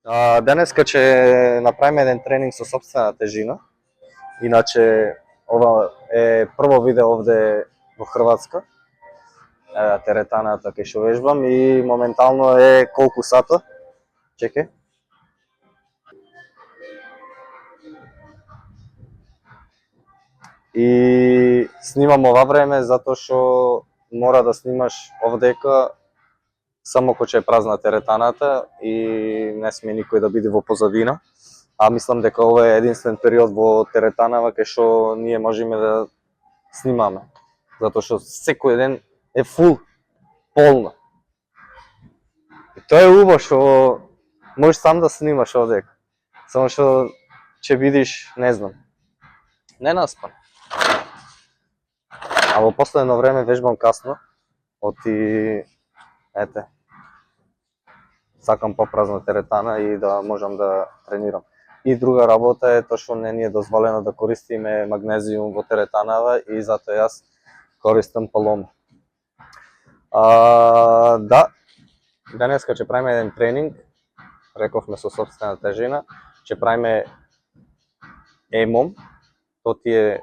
Денеска ќе направиме еден тренинг со сопствена тежина. Иначе, ова е прво видео овде во Хрватска. Теретаната ќе што вежбам и моментално е колку сата? Чекај. И снимам ова време затоа што мора да снимаш овдека само кога ќе е празна теретаната и не сме никој да биде во позадина. А мислам дека ова е единствен период во теретанава кај што ние можеме да снимаме. Затоа што секој ден е фул, полно. И тоа е убаво што можеш сам да снимаш овдека. Само што ќе видиш, не знам, ненаспан. А во последно време вежбам касно, оти, ете, сакам попразна теретана и да можам да тренирам. И друга работа е тоа што не ни е дозволено да користиме магнезиум во теретанава и затоа јас користам Палома. Да, денеска ќе правиме еден тренинг, рековме со сопствена тежина, ќе правиме EMOM, тоа ти е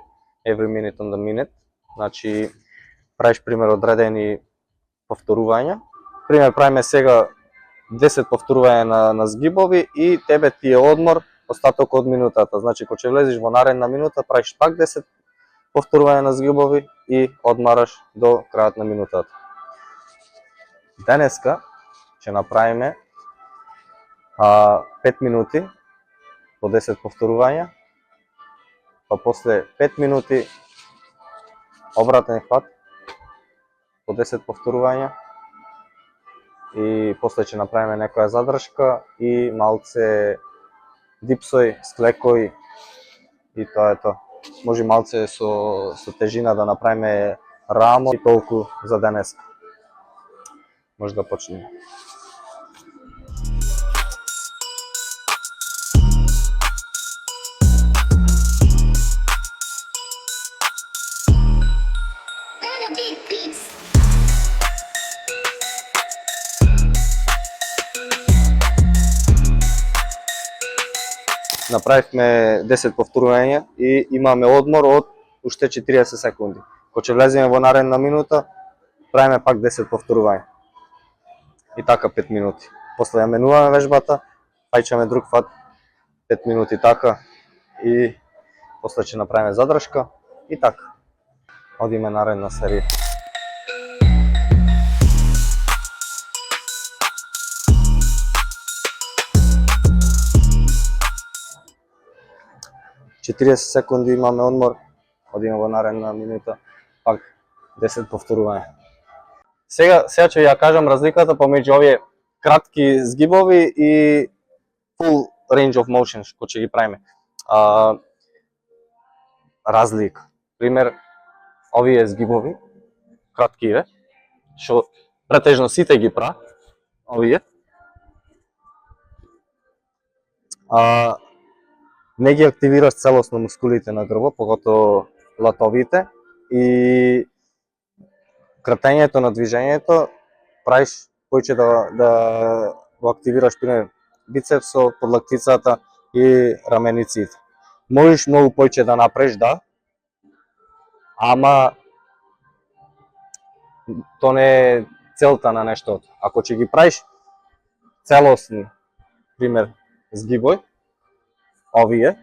every minute on the minute, значи правиш пример одредени повторувања. Пример правиме сега 10 повторувања на згибови и тебе ти е одмор остаток од минутата. Значи кога ќе влезеш во наредна минута правиш пак 10 повторувања на згибови и одмараш до крајот на минутата. Денеска ќе направиме 5 минути по 10 повторувања, па после 5 минути обратен хват по 10 повторувања и после ќе направиме некоја задршка и малце дипсој, склекој и тоа е тоа. Може малце со тежина да направиме рамо и толку за денес. Може да почнеме. Направивме 10 повторувања и имаме одмор од уште 40 секунди. Кога ќе влеземе во наредна минута, правиме пак 10 повторувања. И така 5 минути. После ја менуваме вежбата, пајчаме друг фат 5 минути така и после ќе направиме задршка и така. Одиме наредна серија. ...40 секунди имаме одмор, одиме во наредна минута, пак 10 повторувања. Сега ќе ја кажам разликата помеѓу овие кратки згибови и full range of motion кои ќе ги правиме. Разлика. Пример, овие згибови, краткиве, што претежно сите ги прават, овие. Не ги активираш целосно мускулите на грбот, поготово латовите, и кратењето на движењето правиш поиќе да го активираш пример бицепсот, подлактицата и рамениците. Можеш многу поиќе да направиш, да, ама тоа не е целта на нештото. Ако ќе ги правиш целосни, пример згибој, овие,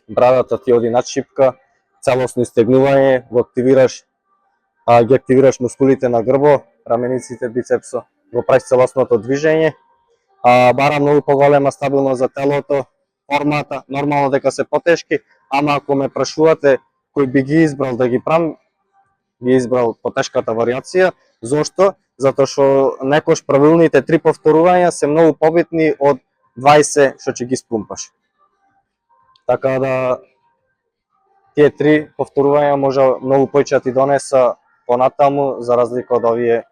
брадата ти оди над шипка, целосно истегнување, ги активираш мускулите на грбо, рамениците, бицепсо, го правиш целосното движење, бара многу поголема стабилност за телото, формата, нормално дека се потешки, ама ако ме прашувате кој би ги избрал да ги правам, би избрал потешката варијација. Зошто? Затоа што некош правилните 3 повторувања се многу побитни од 20 што ќе ги спумпаш. Така да тие 3 повторувања може многу поиќе да ти донеса понатаму, за разлика од овие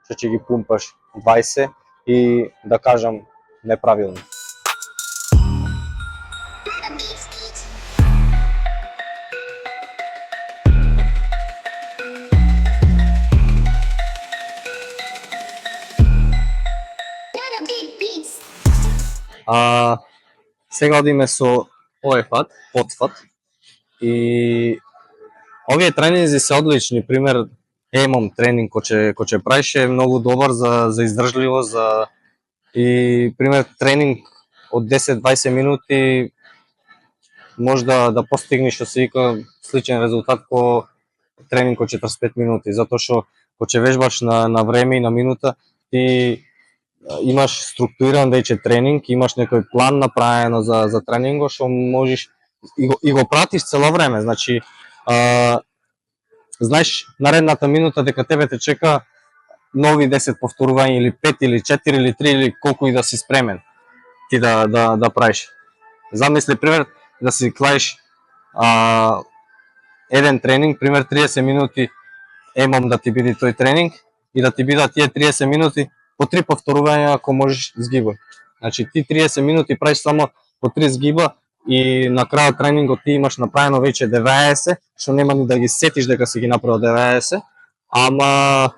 што ќе ги пумпаш 20 и да кажам неправилно. Сега одиме со овој потфат и овие тренинзи се одлични. Пример, ЕМОМ тренинг кој ќе правиш е многу добар за издржливост, и пример тренинг од 10-20 минути може да постигнеш што се вика сличен резултат ко тренинг од 45 минути, затоа што кога ќе вежбаш на време и на минута, ти имаш структуриран веќе тренинг, имаш некој план направено за тренингот што можеш и го пратиш цело време. Значи, знаеш наредната минута дека тебе те чека нови 10 повторувања или 5 или 4 или 3 или колку и да си спремен ти да правиш. Замисли пример да си клаиш еден тренинг, пример 30 минути ЕМОМ да ти биде тој тренинг и да ти бидат тие 30 минути по 3 повторувања ако можеш згибој. Значи ти 30 минути правиш само по 3 згиба и на крајот тренингот ти имаш направено веќе 90, што нема ни да ги сетиш дека си ги направил 90, ама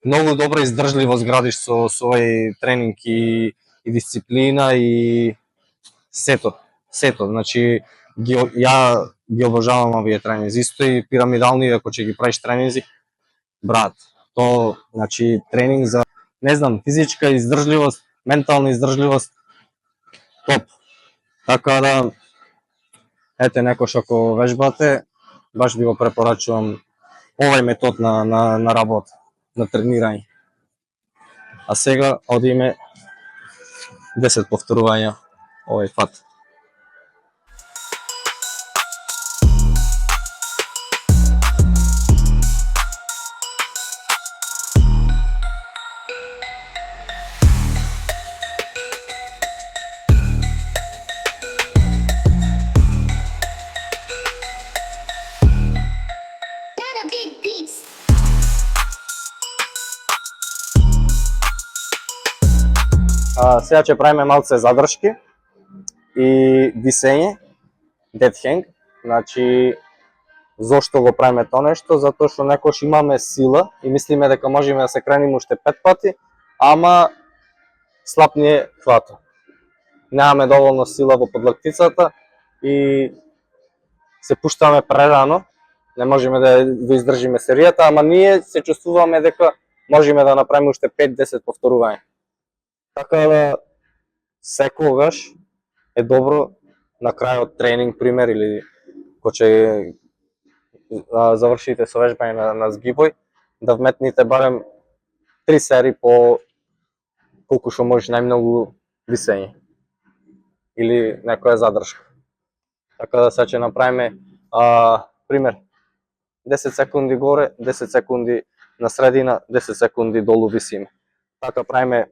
многу добра издржливост градиш со овој тренинг и дисциплина и сето. Значи ја ги обожавам овие тренинзи. Исто и пирамидални, ако ќе ги правиш тренинзи, брат, то значи тренинг за не знам, физичка издржливост, ментална издржливост, топ. Така да ете некош ако вежбате, баш ви го препорачувам овој метод на работа, на тренирање. А сега одиме 10 повторувања овој фат. Сега ќе правиме малце задршки и висење, dead hang. Значи, зошто го правиме тоа нешто? Затоа што некош имаме сила и мислиме дека можеме да се крениме уште 5 пати, ама слаб ни е хватот. Немаме доволно сила во подлактицата и се пуштаме прерано, не можеме да издржиме серијата, ама ние се чувствуваме дека можеме да направиме уште 5-10 повторувања. Така да секогаш е добро на крајот тренинг, пример, или кога ќе завршите со вежбање на згибој, да вметните барем 3 серии по колку што можеш најмногу висење или некоја задршка. Така да сега ќе направиме пример 10 секунди горе, 10 секунди на средина, 10 секунди долу висиме. Така правиме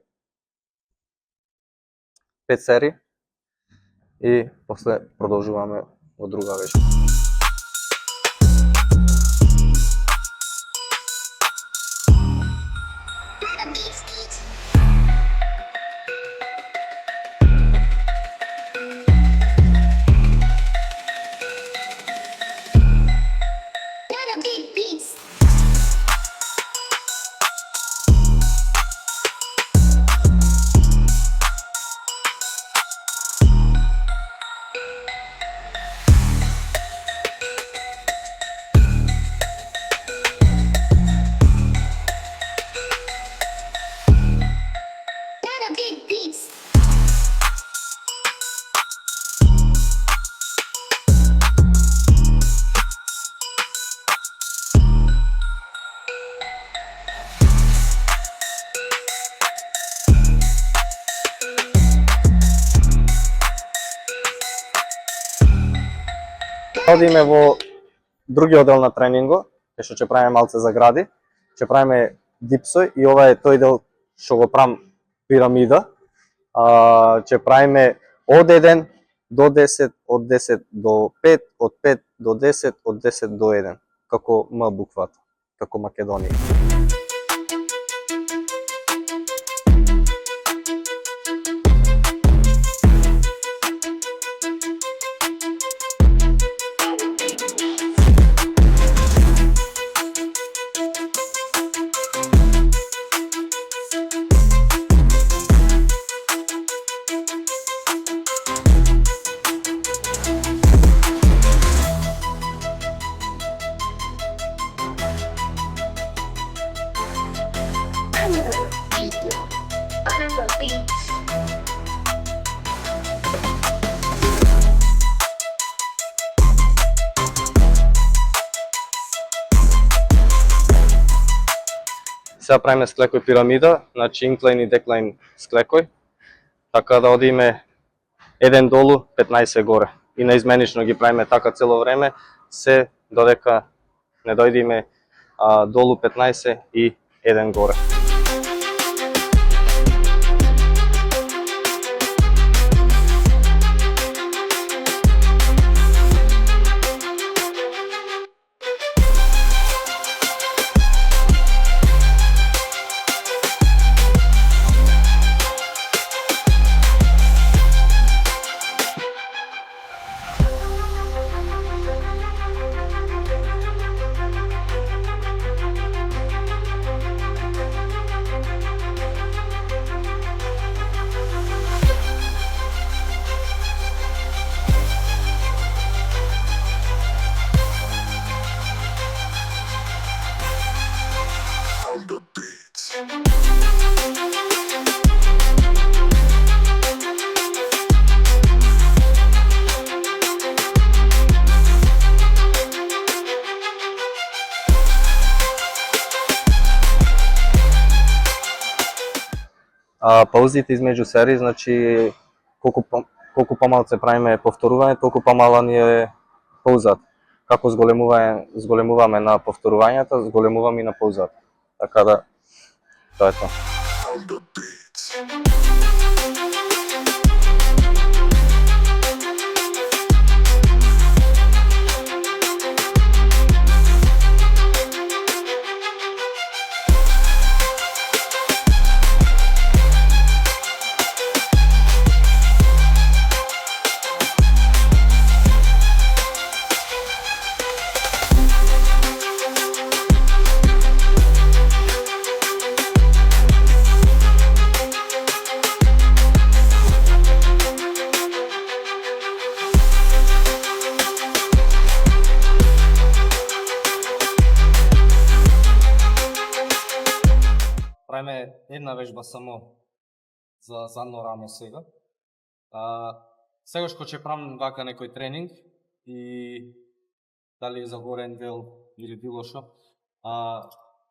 5 серии и после продолжуваме во друга вежба. Одиме во другиот дел на тренингот, кај што ќе правиме малце загради, ќе правиме дипсој и ова е тој дел што го правам пирамида. Ќе правиме од 1 до 10, од 10 до 5, од 5 до 10, од 10 до 1, како М буквата, како Македонија. Сега правиме склекој пирамида, значи инклайн и деклайн склекој, така да одиме еден долу, 15 горе. И наизменично ги правиме така цело време, се додека не дојдеме долу 15 и еден горе. Паузите измеѓу серии, значи колку помалце правиме повторување, толку помала ни е паузата. Како зголемуваме на повторувањата, зголемуваме и на паузата. Така да, тоа е тоа. Правиме една вежба само за задно рамо сега. Сегаш ќе правам вака некој тренинг и дали за горен дел или било што.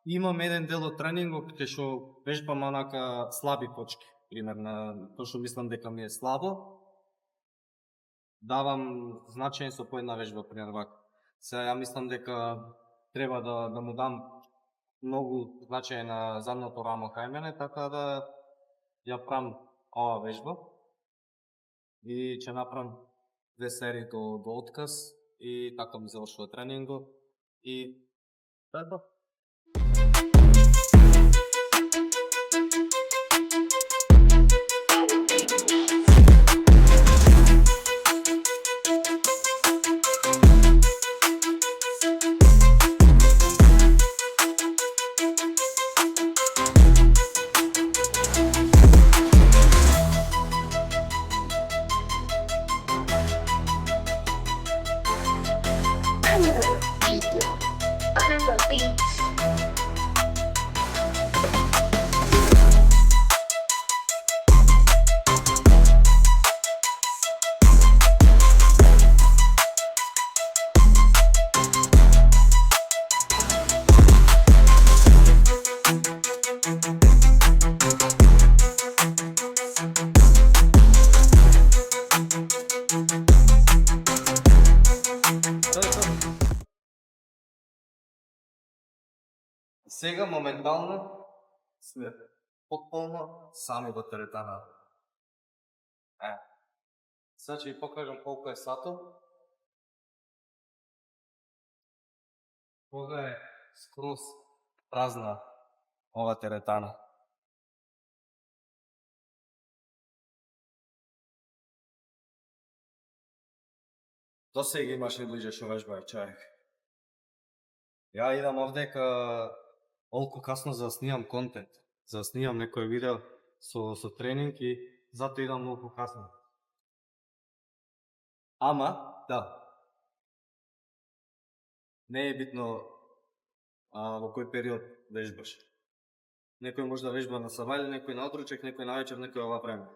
Имам еден дел од тренингот кај што вежбам онака слаби точки. Примерно, тоа што мислам дека ми е слабо, давам значење со по една вежба, пример вака. Сега ја мислам дека треба да му дам многу значење на задното рамо кај мене, така да ја правам ова вежба и ќе направам 2 серии до отказ и така ми завршува тренингот и тоа е тоа. Сега моментално сме потполно сами во теретана. Сега ќе ви покажам колку е сато. Кога е скроз празна ова теретана. До сега имаше луѓе што вежбаја човек. Ја идам овдека олку касно за да снимам контент, за да снимам некој видео со тренинг и затоа идам олку касно. Ама, да, не е битно во кој период вежбаш. Некој може да вежба на сабајле, некој на отручек, некој на вечер, некој ова време.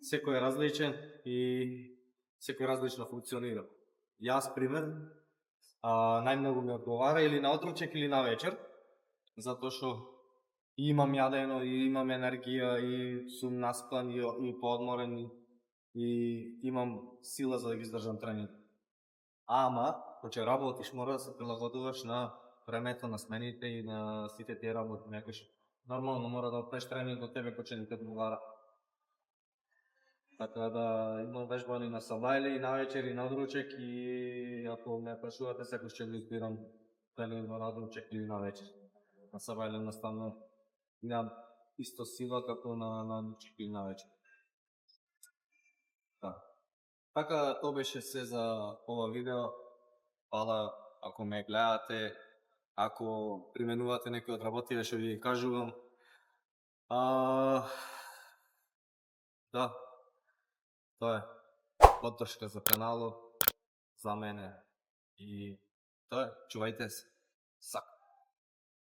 Секој е различен и секој различно функционира. Јас, пример, најмногу ми одговара или на отручек или на вечер, затоа што имам јадено и имам енергија и сум наспан и поодморен и имам сила за да ги издржам тренинг. Ама, кога работиш, мора да се прилагодуваш на времето, на смените и на сите тие работи. Некојаш нормално мора да отпреш тренинг од тебе кој не те одговара. Така да имам вежбани на сабајле и на вечер и на одручек и ако ме прашувате секој ќе го избирам тренинг на одручек или на вечер. На сабајле наставно имам исто сила како на одручек или на вечер. Така, тоа беше се за ова видео. Фала ако ме гледате, ако применувате некои од работите што ви кажувам. Да, тоа е. Поддршка за каналот, за мене и тоа е. Чувајте се. Сак.